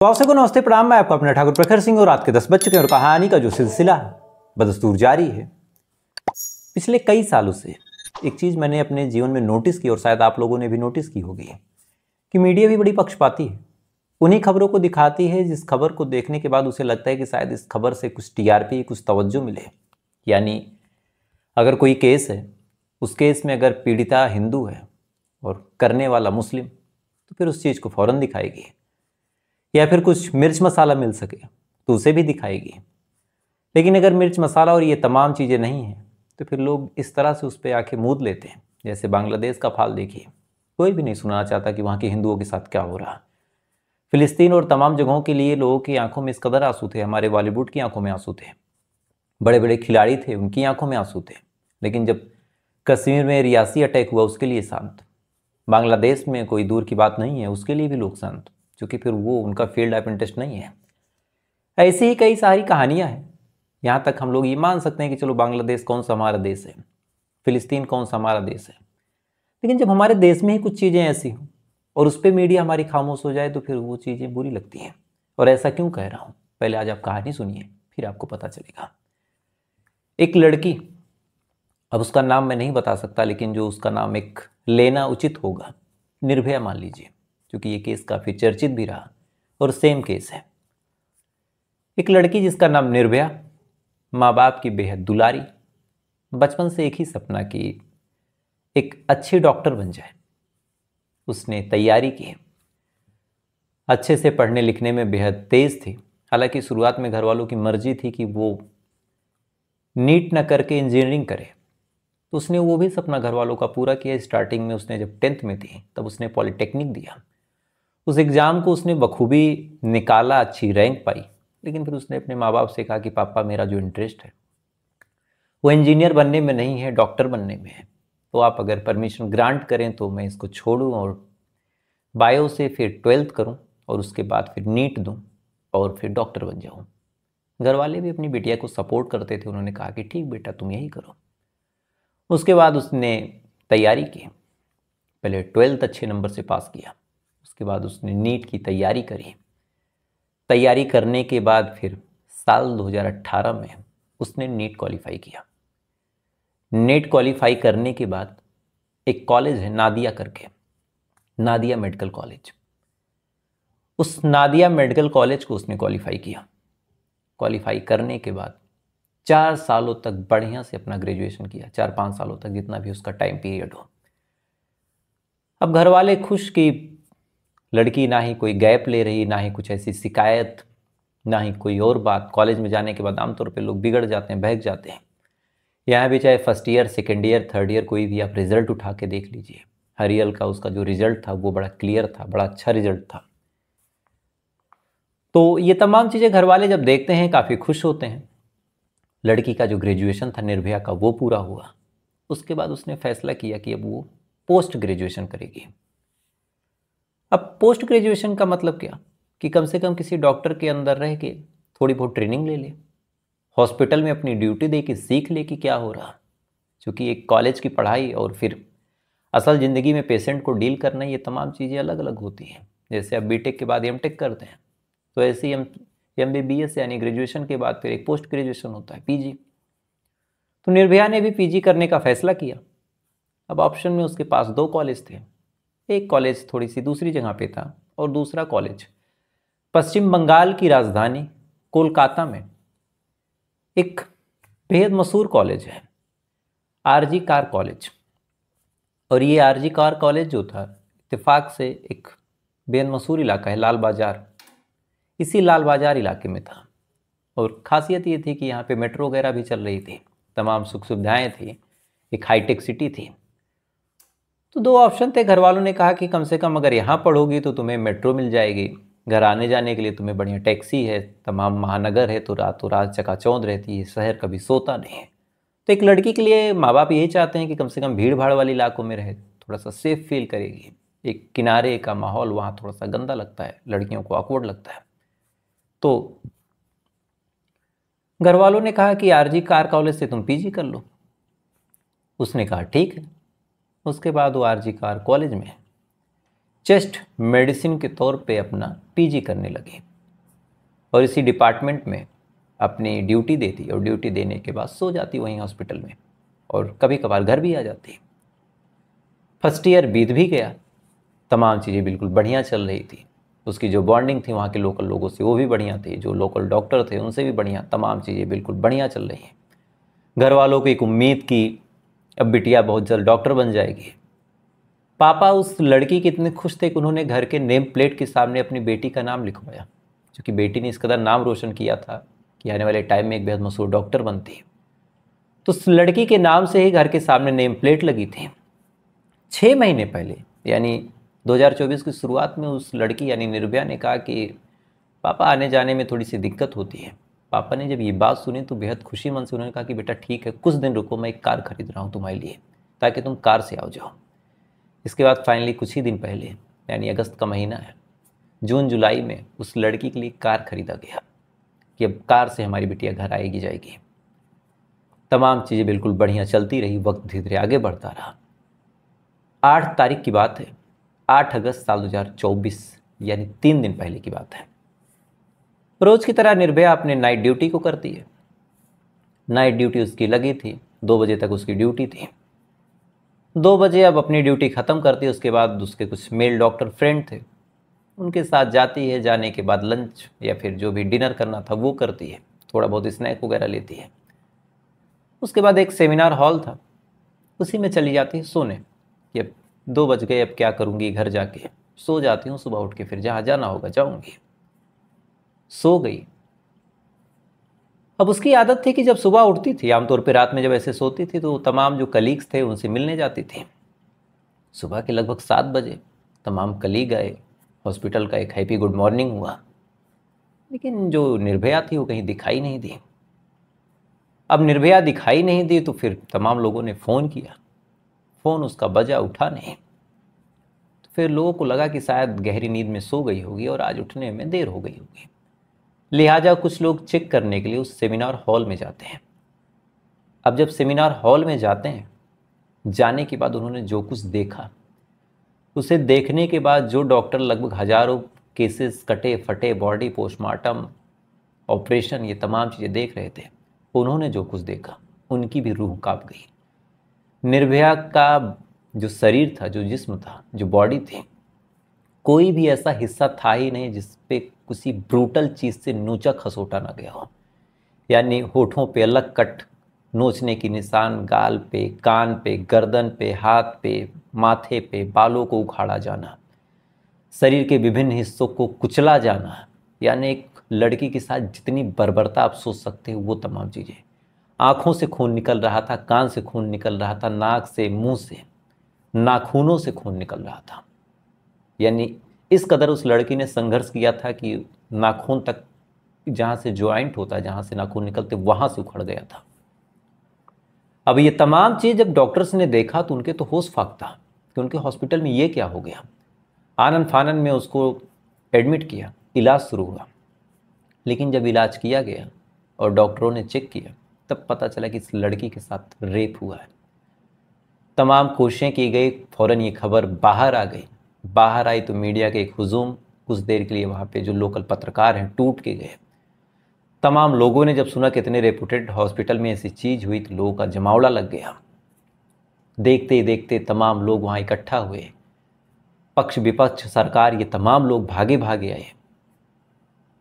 वापसी को नमस्ते प्रणाम। मैं आपका अपना ठाकुर प्रखर सिंह और रात के 10 बज चुके हैं और कहानी का जो सिलसिला है बदस्तूर जारी है। पिछले कई सालों से एक चीज़ मैंने अपने जीवन में नोटिस की और शायद आप लोगों ने भी नोटिस की होगी कि मीडिया भी बड़ी पक्षपाती है। उन्हीं खबरों को दिखाती है जिस खबर को देखने के बाद उसे लगता है कि शायद इस खबर से कुछ टीआरपी, कुछ तवज्जो मिले। यानी अगर कोई केस है, उस केस में अगर पीड़िता हिंदू है और करने वाला मुस्लिम, तो फिर उस चीज़ को फ़ौरन दिखाएगी। या फिर कुछ मिर्च मसाला मिल सके तो उसे भी दिखाएगी। लेकिन अगर मिर्च मसाला और ये तमाम चीज़ें नहीं हैं तो फिर लोग इस तरह से उस पर आके मूद लेते हैं। जैसे बांग्लादेश का फाल देखिए, कोई भी नहीं सुनना चाहता कि वहाँ के हिंदुओं के साथ क्या हो रहा। फिलिस्तीन और तमाम जगहों के लिए लोगों की आंखों में इस कदर आंसू थे, हमारे बॉलीवुड की आंखों में आंसू थे, बड़े बड़े खिलाड़ी थे उनकी आंखों में आंसू थे। लेकिन जब कश्मीर में रियासी अटैक हुआ उसके लिए शांत, बांग्लादेश में कोई दूर की बात नहीं है उसके लिए भी लोग शांत, क्योंकि फिर वो उनका फील्ड ऑफ इंटरेस्ट नहीं है। ऐसी ही कई सारी कहानियां हैं। यहाँ तक हम लोग ये मान सकते हैं कि चलो बांग्लादेश कौन सा हमारा देश है, फिलिस्तीन कौन सा हमारा देश है। लेकिन जब हमारे देश में ही कुछ चीज़ें ऐसी हों और उस पर मीडिया हमारी खामोश हो जाए तो फिर वो चीज़ें बुरी लगती हैं। और ऐसा क्यों कह रहा हूँ, पहले आज आप कहानी सुनिए फिर आपको पता चलेगा। एक लड़की, अब उसका नाम मैं नहीं बता सकता, लेकिन जो उसका नाम एक लेना उचित होगा, निर्भया मान लीजिए, क्योंकि ये केस काफ़ी चर्चित भी रहा और सेम केस है। एक लड़की जिसका नाम निर्भया, माँ बाप की बेहद दुलारी, बचपन से एक ही सपना कि एक अच्छी डॉक्टर बन जाए। उसने तैयारी की, अच्छे से पढ़ने लिखने में बेहद तेज़ थी। हालांकि शुरुआत में घर वालों की मर्जी थी कि वो नीट न करके इंजीनियरिंग करे, तो उसने वो भी सपना घर वालों का पूरा किया। स्टार्टिंग में उसने जब 10th में थी तब उसने पॉलिटेक्निक दिया। उस एग्ज़ाम को उसने बखूबी निकाला, अच्छी रैंक पाई। लेकिन फिर उसने अपने माँ बाप से कहा कि पापा मेरा जो इंटरेस्ट है वो इंजीनियर बनने में नहीं है, डॉक्टर बनने में है, तो आप अगर परमिशन ग्रांट करें तो मैं इसको छोड़ूं और बायो से फिर 12th करूं और उसके बाद फिर नीट दूं और फिर डॉक्टर बन जाऊं। घर वाले भी अपनी बिटिया को सपोर्ट करते थे। उन्होंने कहा कि ठीक बेटा तुम यही करो। उसके बाद उसने तैयारी की, पहले 12th अच्छे नंबर से पास किया, उसके बाद उसने नीट की तैयारी करी। तैयारी करने के बाद फिर साल 2018 में उसने नीट क्वालिफाई किया। नीट क्वालिफाई करने के बाद एक कॉलेज है नादिया करके, नादिया मेडिकल कॉलेज, उस नादिया मेडिकल कॉलेज को उसने क्वालिफाई किया। क्वालिफाई करने के बाद 4 सालों तक बढ़िया से अपना ग्रेजुएशन किया, 4-5 सालों तक, जितना भी उसका टाइम पीरियड हो। अब घर वाले खुश कि लड़की ना ही कोई गैप ले रही, ना ही कुछ ऐसी शिकायत, ना ही कोई और बात। कॉलेज में जाने के बाद आमतौर पे लोग बिगड़ जाते हैं, बहक जाते हैं। यहाँ भी चाहे first year, second year, third year, कोई भी आप रिजल्ट उठा के देख लीजिए, हरियल का उसका जो रिजल्ट था वो बड़ा क्लियर था, बड़ा अच्छा रिजल्ट था। तो ये तमाम चीज़ें घर वाले जब देखते हैं काफ़ी खुश होते हैं। लड़की का जो ग्रेजुएशन था निर्भया का वो पूरा हुआ। उसके बाद उसने फैसला किया कि अब वो पोस्ट ग्रेजुएशन करेगी। अब पोस्ट ग्रेजुएशन का मतलब क्या कि कम से कम किसी डॉक्टर के अंदर रह के थोड़ी बहुत ट्रेनिंग ले ले, हॉस्पिटल में अपनी ड्यूटी दे के सीख ले कि क्या हो रहा। क्योंकि एक कॉलेज की पढ़ाई और फिर असल ज़िंदगी में पेशेंट को डील करना, ये तमाम चीज़ें अलग अलग होती हैं। जैसे आप बीटेक के बाद एमटेक करते हैं तो ऐसे ही एमबीबीएस यानी ग्रेजुएशन के बाद फिर एक पोस्ट ग्रेजुएशन होता है, पीजी। तो निर्भया ने भी पीजी करने का फैसला किया। अब ऑप्शन में उसके पास 2 कॉलेज थे। एक कॉलेज थोड़ी सी दूसरी जगह पे था और दूसरा कॉलेज पश्चिम बंगाल की राजधानी कोलकाता में एक बेहद मशहूर कॉलेज है, आरजी कार कॉलेज। और ये आरजी कार कॉलेज जो था, इत्तेफाक से एक बेहद मशहूर इलाका है लाल बाज़ार, इसी लाल बाज़ार इलाके में था। और ख़ासियत ये थी कि यहाँ पे मेट्रो वगैरह भी चल रही थी, तमाम सुख सुविधाएँ थी, एक हाईटेक सिटी थी। तो 2 ऑप्शन थे। घर वालों ने कहा कि कम से कम अगर यहाँ पढ़ोगी तो तुम्हें मेट्रो मिल जाएगी, घर आने जाने के लिए तुम्हें बढ़िया टैक्सी है, तमाम महानगर है, तो रातों रात चकाचौंध रहती है, शहर कभी सोता नहीं है। तो एक लड़की के लिए माँ बाप यही चाहते हैं कि कम से कम भीड़ भाड़ वाले इलाकों में रहे, थोड़ा सा सेफ फील करेगी। एक किनारे का माहौल वहाँ थोड़ा सा गंदा लगता है, लड़कियों को ऑकवर्ड लगता है। तो घर वालों ने कहा कि आरजी कार कॉलेज से तुम पीजी कर लो। उसने कहा ठीक है। उसके बाद वो आरजी कार कॉलेज में चेस्ट मेडिसिन के तौर पे अपना पीजी करने लगे। और इसी डिपार्टमेंट में अपनी ड्यूटी देती और ड्यूटी देने के बाद सो जाती वहीं हॉस्पिटल में और कभी कभार घर भी आ जाती। फर्स्ट ईयर बीत भी गया, तमाम चीज़ें बिल्कुल बढ़िया चल रही थी। उसकी जो बॉन्डिंग थी वहाँ के लोकल लोगों से वो भी बढ़िया थी, जो लोकल डॉक्टर थे उनसे भी बढ़िया, तमाम चीज़ें बिल्कुल बढ़िया चल रही हैं। घर वालों को एक उम्मीद की अब बिटिया बहुत जल्द डॉक्टर बन जाएगी। पापा उस लड़की के इतने खुश थे कि उन्होंने घर के नेम प्लेट के सामने अपनी बेटी का नाम लिखवाया, क्योंकि बेटी ने इस कदर नाम रोशन किया था कि आने वाले टाइम में एक बेहद मशहूर डॉक्टर बनती। तो उस लड़की के नाम से ही घर के सामने नेम प्लेट लगी थी। 6 महीने पहले यानी 2024 की शुरुआत में उस लड़की यानी निर्भया ने कहा कि पापा आने जाने में थोड़ी सी दिक्कत होती है। पापा ने जब ये बात सुनी तो बेहद खुशी मन से उन्होंने कहा कि बेटा ठीक है, कुछ दिन रुको, मैं एक कार खरीद रहा हूँ तुम्हारे लिए ताकि तुम कार से आओ जाओ। इसके बाद फाइनली कुछ ही दिन पहले यानी अगस्त का महीना है, जून जुलाई में उस लड़की के लिए कार खरीदा गया कि अब कार से हमारी बिटिया घर आएगी जाएगी। तमाम चीज़ें बिल्कुल बढ़िया चलती रही, वक्त धीरे धीरे आगे बढ़ता रहा। 8 तारीख की बात है, 8 अगस्त साल 2024 यानी 3 दिन पहले की बात है। रोज की तरह निर्भया अपने नाइट ड्यूटी को करती है। नाइट ड्यूटी उसकी लगी थी, 2 बजे तक उसकी ड्यूटी थी। 2 बजे अब अपनी ड्यूटी ख़त्म करती है। उसके बाद उसके कुछ मेल डॉक्टर फ्रेंड थे, उनके साथ जाती है। जाने के बाद लंच या फिर जो भी डिनर करना था वो करती है, थोड़ा बहुत स्नैक वगैरह लेती है। उसके बाद एक सेमिनार हॉल था, उसी में चली जाती है सोने कि अब 2 बज गए, अब क्या करूँगी, घर जाके सो जाती हूँ, सुबह उठ के फिर जहाँ जाना होगा जाऊँगी। सो गई। अब उसकी आदत थी कि जब सुबह उठती थी, आमतौर पे रात में जब ऐसे सोती थी तो तमाम जो कलीग्स थे उनसे मिलने जाती थी। सुबह के लगभग 7 बजे तमाम कलीग आए, हॉस्पिटल का एक हैप्पी गुड मॉर्निंग हुआ, लेकिन जो निर्भया थी वो कहीं दिखाई नहीं दी। अब निर्भया दिखाई नहीं दी तो फिर तमाम लोगों ने फ़ोन किया, फ़ोन उसका बजा, उठा नहीं। तो फिर लोगों को लगा कि शायद गहरी नींद में सो गई होगी और आज उठने में देर हो गई होगी। लिहाजा कुछ लोग चेक करने के लिए उस सेमिनार हॉल में जाते हैं। अब जब सेमिनार हॉल में जाते हैं, जाने के बाद उन्होंने जो कुछ देखा, उसे देखने के बाद जो डॉक्टर लगभग हजारों केसेस, कटे फटे बॉडी, पोस्टमार्टम, ऑपरेशन, ये तमाम चीज़ें देख रहे थे, उन्होंने जो कुछ देखा उनकी भी रूह कांप गई। निर्भया का जो शरीर था, जो जिस्म था, जो बॉडी थी, कोई भी ऐसा हिस्सा था ही नहीं जिस पे किसी ब्रूटल चीज़ से नोचा खसोटा ना गया हो। यानी होठों पे अलग कट, नोचने की निशान, गाल पे, कान पे, गर्दन पे, हाथ पे, माथे पे, बालों को उखाड़ा जाना, शरीर के विभिन्न हिस्सों को कुचला जाना, यानी एक लड़की के साथ जितनी बर्बरता आप सोच सकते हो वो तमाम चीज़ें। आँखों से खून निकल रहा था, कान से खून निकल रहा था, नाक से, मुंह से, नाखूनों से खून निकल रहा था। यानी इस कदर उस लड़की ने संघर्ष किया था कि नाखून तक, जहाँ से ज्वाइंट होता है, जहाँ से नाखून निकलते, वहाँ से उखड़ गया था। अब ये तमाम चीज़ जब डॉक्टर्स ने देखा तो उनके तो होश फाँकता कि उनके हॉस्पिटल में ये क्या हो गया। आनन फानन में उसको एडमिट किया, इलाज शुरू हुआ। लेकिन जब इलाज किया गया और डॉक्टरों ने चेक किया तब पता चला कि इस लड़की के साथ रेप हुआ है। तमाम कोशिशें की गई, फ़ौरन ये खबर बाहर आ गई। बाहर आई तो मीडिया के एक हुजूम कुछ देर के लिए वहाँ पे जो लोकल पत्रकार हैं टूट के गए। तमाम लोगों ने जब सुना कि इतने रेपुटेड हॉस्पिटल में ऐसी चीज़ हुई तो लोगों का जमावड़ा लग गया। देखते ही देखते तमाम लोग वहाँ इकट्ठा हुए, पक्ष विपक्ष, सरकार, ये तमाम लोग भागे भागे आए।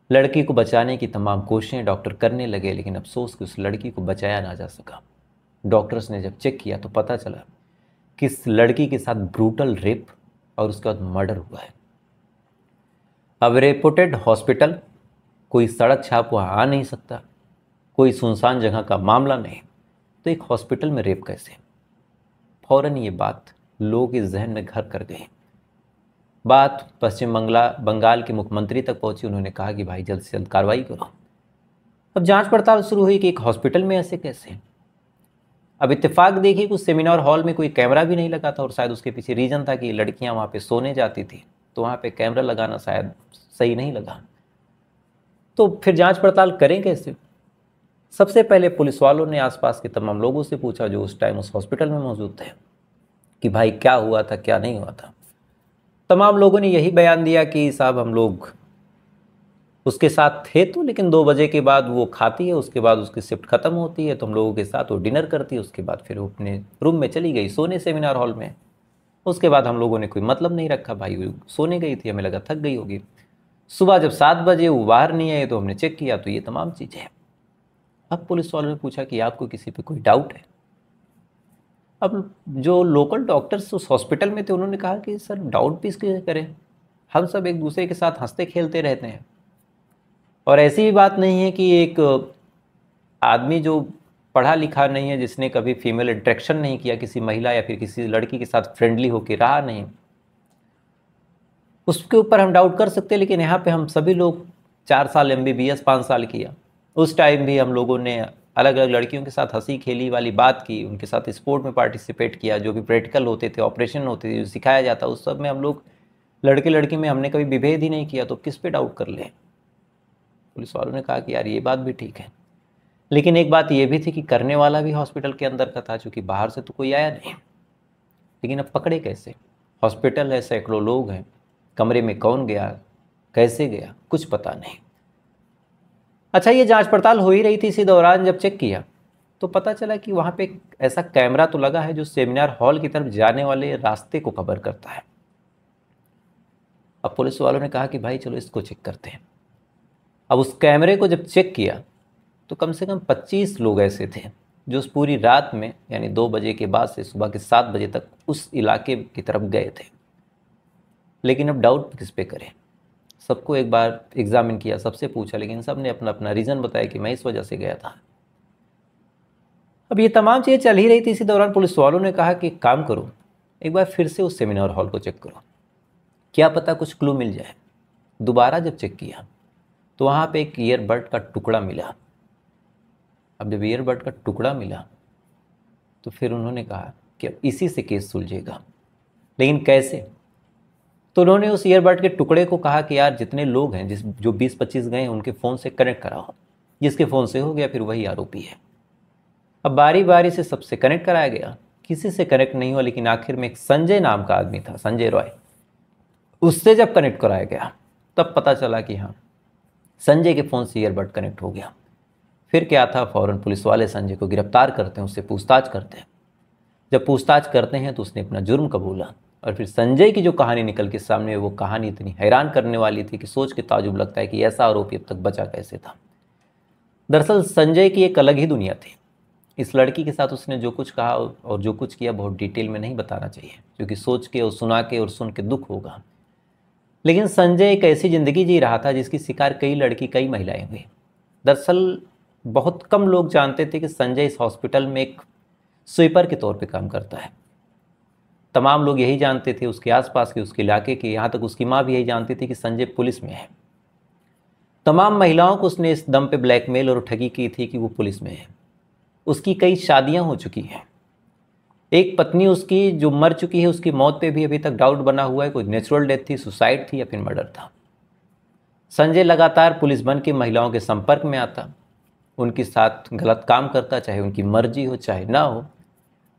लड़की को बचाने की तमाम कोशिशें डॉक्टर करने लगे, लेकिन अफसोस कि उस लड़की को बचाया ना जा सका। डॉक्टर्स ने जब चेक किया तो पता चला कि इस लड़की के साथ ब्रूटल रेप और उसके बाद मर्डर हुआ है। अब रेपुटेड हॉस्पिटल, कोई सड़क छाप वहाँ आ नहीं सकता, कोई सुनसान जगह का मामला नहीं, तो एक हॉस्पिटल में रेप कैसे? फ़ौरन ये बात लोगों के जहन में घर कर गई। बात पश्चिम बंगाल के मुख्यमंत्री तक पहुंची। उन्होंने कहा कि भाई जल्द से जल्द कार्रवाई करो। अब जांच पड़ताल शुरू हुई कि एक हॉस्पिटल में ऐसे कैसे। अब इत्तेफाक देखिए कि उस सेमिनार हॉल में कोई कैमरा भी नहीं लगा था और शायद उसके पीछे रीज़न था कि लड़कियां वहाँ पे सोने जाती थी, तो वहाँ पे कैमरा लगाना शायद सही नहीं लगा। तो फिर जांच पड़ताल करें कैसे? सबसे पहले पुलिस वालों ने आसपास के तमाम लोगों से पूछा जो उस टाइम उस हॉस्पिटल में मौजूद थे कि भाई क्या हुआ था, क्या नहीं हुआ था। तमाम लोगों ने यही बयान दिया कि साहब हम लोग उसके साथ थे तो, लेकिन 2 बजे के बाद वो खाती है, उसके बाद उसकी शिफ्ट ख़त्म होती है तो हम लोगों के साथ वो डिनर करती है, उसके बाद फिर वो अपने रूम में चली गई सोने सेमिनार हॉल में। उसके बाद हम लोगों ने कोई मतलब नहीं रखा, भाई वो सोने गई थी, हमें लगा थक गई होगी। सुबह जब 7 बजे वो बाहर नहीं आए तो हमने चेक किया तो ये तमाम चीज़ें हैं। अब पुलिस वालों ने पूछा कि आपको किसी पे कोई डाउट है? अब जो लोकल डॉक्टर्स उस हॉस्पिटल में थे उन्होंने कहा कि सर डाउट भी इसके करें, हम सब एक दूसरे के साथ हंसते खेलते रहते हैं, और ऐसी भी बात नहीं है कि एक आदमी जो पढ़ा लिखा नहीं है, जिसने कभी फीमेल इंटरेक्शन नहीं किया किसी महिला या फिर किसी लड़की के साथ फ्रेंडली होकर रहा नहीं, उसके ऊपर हम डाउट कर सकते हैं। लेकिन यहाँ पे हम सभी लोग 4 साल MBBS 5 साल किया, उस टाइम भी हम लोगों ने अलग अलग लड़कियों के साथ हंसी खेली वाली बात की, उनके साथ स्पोर्ट में पार्टिसिपेट किया, जो भी प्रैक्टिकल होते थे, ऑपरेशन होते थे, जो सिखाया जाता उस सब में हम लोग लड़के लड़की में हमने कभी विभेद ही नहीं किया, तो किस पे डाउट कर लें? पुलिस वालों ने कहा कि यार ये बात भी ठीक है, लेकिन एक बात ये भी थी कि करने वाला भी हॉस्पिटल के अंदर का था, चूँकि बाहर से तो कोई आया नहीं। लेकिन अब पकड़े कैसे? हॉस्पिटल है, सैकड़ों लोग हैं, कमरे में कौन गया, कैसे गया, कुछ पता नहीं। अच्छा, ये जांच पड़ताल हो ही रही थी, इसी दौरान जब चेक किया तो पता चला कि वहाँ पे ऐसा कैमरा तो लगा है जो सेमिनार हॉल की तरफ जाने वाले रास्ते को कवर करता है। अब पुलिस वालों ने कहा कि भाई चलो इसको चेक करते हैं। अब उस कैमरे को जब चेक किया तो कम से कम 25 लोग ऐसे थे जो उस पूरी रात में, यानी 2 बजे के बाद से सुबह के 7 बजे तक उस इलाके की तरफ गए थे। लेकिन अब डाउट किस पे करें? सबको एक बार एग्जामिन किया, सबसे पूछा, लेकिन सब ने अपना अपना रीज़न बताया कि मैं इस वजह से गया था। अब ये तमाम चीज़ें चल ही रही थी, इसी दौरान पुलिस वालों ने कहा कि एक काम करो, एक बार फिर से उस सेमिनार हॉल को चेक करो, क्या पता कुछ क्लू मिल जाए। दोबारा जब चेक किया तो वहाँ पे एक ईयरबड का टुकड़ा मिला। अब जब ईयरबड का टुकड़ा मिला तो फिर उन्होंने कहा कि अब इसी से केस सुलझेगा। लेकिन कैसे? तो उन्होंने उस ईयरबड के टुकड़े को कहा कि यार जितने लोग हैं, जो 20-25 गए हैं, उनके फ़ोन से कनेक्ट कराओ, जिसके फ़ोन से हो गया फिर वही आरोपी है। अब बारी बारी से सबसे कनेक्ट कराया गया, किसी से कनेक्ट नहीं हुआ, लेकिन आखिर में एक संजय नाम का आदमी था, संजय रॉय, उससे जब कनेक्ट कराया गया तब पता चला कि हाँ, संजय के फ़ोन से ईयरबड कनेक्ट हो गया। फिर क्या था, फ़ौरन पुलिस वाले संजय को गिरफ्तार करते हैं, उससे पूछताछ करते हैं। जब पूछताछ करते हैं तो उसने अपना जुर्म कबूला, और फिर संजय की जो कहानी निकल के सामने, वो कहानी इतनी हैरान करने वाली थी कि सोच के ताजुब लगता है कि ऐसा आरोपी अब तक बचा कैसे था। दरअसल संजय की एक अलग ही दुनिया थी। इस लड़की के साथ उसने जो कुछ कहा और जो कुछ किया बहुत डिटेल में नहीं बताना चाहिए, क्योंकि सोच के और सुना के और सुन के दुख होगा। लेकिन संजय एक ऐसी ज़िंदगी जी रहा था जिसकी शिकार कई लड़की, कई महिलाएं हुई। दरअसल बहुत कम लोग जानते थे कि संजय इस हॉस्पिटल में एक स्वीपर के तौर पे काम करता है। तमाम लोग यही जानते थे, उसके आसपास के, उसके इलाके के, यहाँ तक उसकी माँ भी यही जानती थी कि संजय पुलिस में है। तमाम महिलाओं को उसने इस दम पे ब्लैकमेल और ठगी की थी कि वो पुलिस में है। उसकी कई शादियाँ हो चुकी हैं। एक पत्नी उसकी जो मर चुकी है, उसकी मौत पे भी अभी तक डाउट बना हुआ है, कोई नेचुरल डेथ थी, सुसाइड थी या फिर मर्डर था। संजय लगातार पुलिस बन के महिलाओं के संपर्क में आता, उनके साथ गलत काम करता, चाहे उनकी मर्जी हो चाहे ना हो,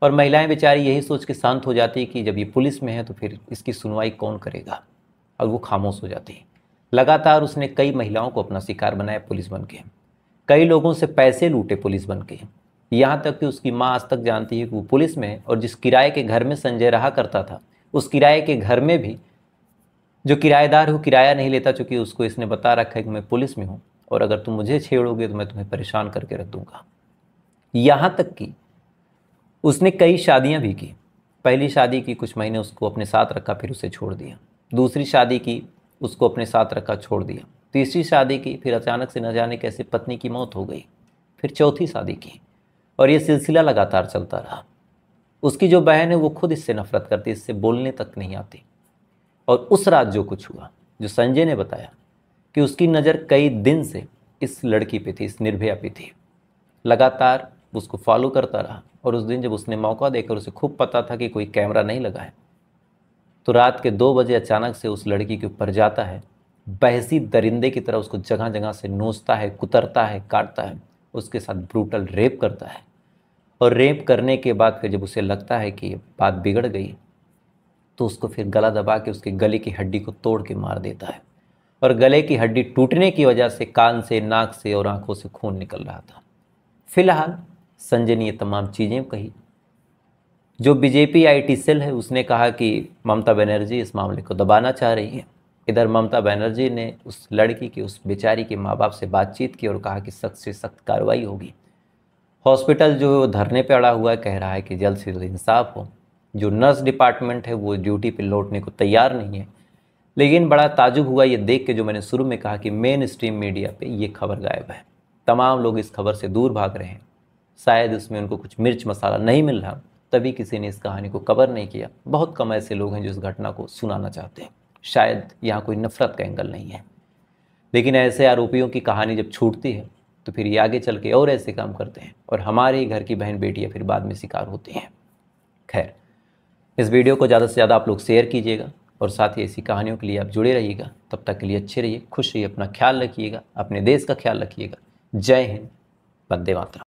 और महिलाएं बेचारी यही सोच के शांत हो जाती कि जब ये पुलिस में है तो फिर इसकी सुनवाई कौन करेगा, और वो खामोश हो जाती। लगातार उसने कई महिलाओं को अपना शिकार बनाया पुलिस बन के, कई लोगों से पैसे लूटे पुलिस बन के, यहाँ तक कि उसकी माँ आज तक जानती है कि वो पुलिस में है, और जिस किराए के घर में संजय रहा करता था, उस किराए के घर में भी जो किराएदार है वो किराया नहीं लेता, चूँकि उसको इसने बता रखा है कि मैं पुलिस में हूँ और अगर तुम मुझे छेड़ोगे तो मैं तुम्हें परेशान करके रख दूँगा। यहाँ तक कि उसने कई शादियाँ भी की। पहली शादी की, कुछ महीने उसको अपने साथ रखा, फिर उसे छोड़ दिया। दूसरी शादी की, उसको अपने साथ रखा, छोड़ दिया। तीसरी शादी की, फिर अचानक से न जाने कैसे पत्नी की मौत हो गई। फिर चौथी शादी की, और ये सिलसिला लगातार चलता रहा। उसकी जो बहन है वो खुद इससे नफरत करती, इससे बोलने तक नहीं आती। और उस रात जो कुछ हुआ, जो संजय ने बताया कि उसकी नज़र कई दिन से इस लड़की पे थी, इस निर्भया पे थी, लगातार उसको फॉलो करता रहा। और उस दिन जब उसने मौका देकर, उसे खूब पता था कि कोई कैमरा नहीं लगा है, तो रात के 2 बजे अचानक से उस लड़की के ऊपर जाता है, बहसी दरिंदे की तरह उसको जगह जगह से नोचता है, कुतरता है, काटता है, उसके साथ ब्रूटल रेप करता है। और रेप करने के बाद फिर जब उसे लगता है कि बात बिगड़ गई, तो उसको फिर गला दबा के उसके गले की हड्डी को तोड़ के मार देता है। और गले की हड्डी टूटने की वजह से कान से, नाक से और आंखों से खून निकल रहा था। फिलहाल संजय ने ये तमाम चीज़ें कही। जो बीजेपी आईटी सेल है उसने कहा कि ममता बनर्जी इस मामले को दबाना चाह रही है। इधर ममता बनर्जी ने उस लड़की की, उस बेचारी के माँ बाप से बातचीत की और कहा कि सख्त से सख्त कार्रवाई होगी। हॉस्पिटल जो है वो धरने पे अड़ा हुआ है, कह रहा है कि जल्द से जल्द इंसाफ हो। जो नर्स डिपार्टमेंट है वो ड्यूटी पे लौटने को तैयार नहीं है। लेकिन बड़ा ताजुब हुआ ये देख के, जो मैंने शुरू में कहा कि मेन स्ट्रीम मीडिया पे ये खबर गायब है। तमाम लोग इस खबर से दूर भाग रहे हैं। शायद उसमें उनको कुछ मिर्च मसाला नहीं मिल रहा, तभी किसी ने इस कहानी को कवर नहीं किया। बहुत कम ऐसे लोग हैं जो इस घटना को सुनाना चाहते हैं। शायद यहाँ कोई नफरत का एंगल नहीं है, लेकिन ऐसे आरोपियों की कहानी जब छूटती है तो फिर ये आगे चल के और ऐसे काम करते हैं और हमारे ही घर की बहन बेटियाँ फिर बाद में शिकार होती हैं। खैर, इस वीडियो को ज़्यादा से ज़्यादा आप लोग शेयर कीजिएगा और साथ ही ऐसी कहानियों के लिए आप जुड़े रहिएगा। तब तक के लिए अच्छे रहिए, खुश रहिए, अपना ख्याल रखिएगा, अपने देश का ख्याल रखिएगा। जय हिंद, वंदे मातरम।